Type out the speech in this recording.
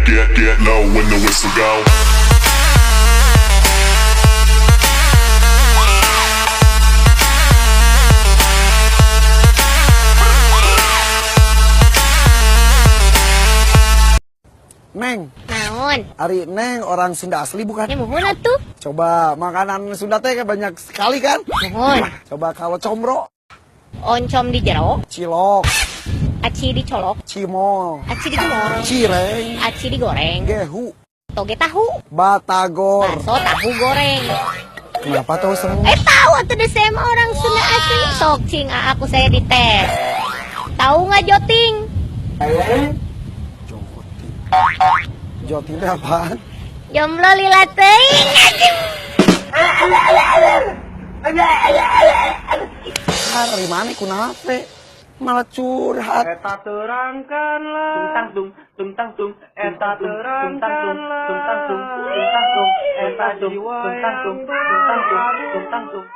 get low when the whistle go. Neng, Naon? Ari Neng orang Sunda asli bukan? Ya muhun atuh. Coba makanan Sunda teh kan banyak sekali kan? Muhun. Coba kalau combro, Oncom di jero, cilok, aci dicolok, cimol, aci digoreng, cireng, aci digoreng, gehu, toge tahu, batagor. bakso tahu goreng. Kenapa tuh serem? Tahu atuh deh saya mah orang Sunda asli. Sok cing aku saya dites. Tahu nggak joting? Joting teh apaan? Jomblo lila teuing anjing. Dari mana kunafe? Malah curhat. Eta terangkanlah tung tang tung eta terangkanlah tung tang tung eta jiwa yang tung tang tung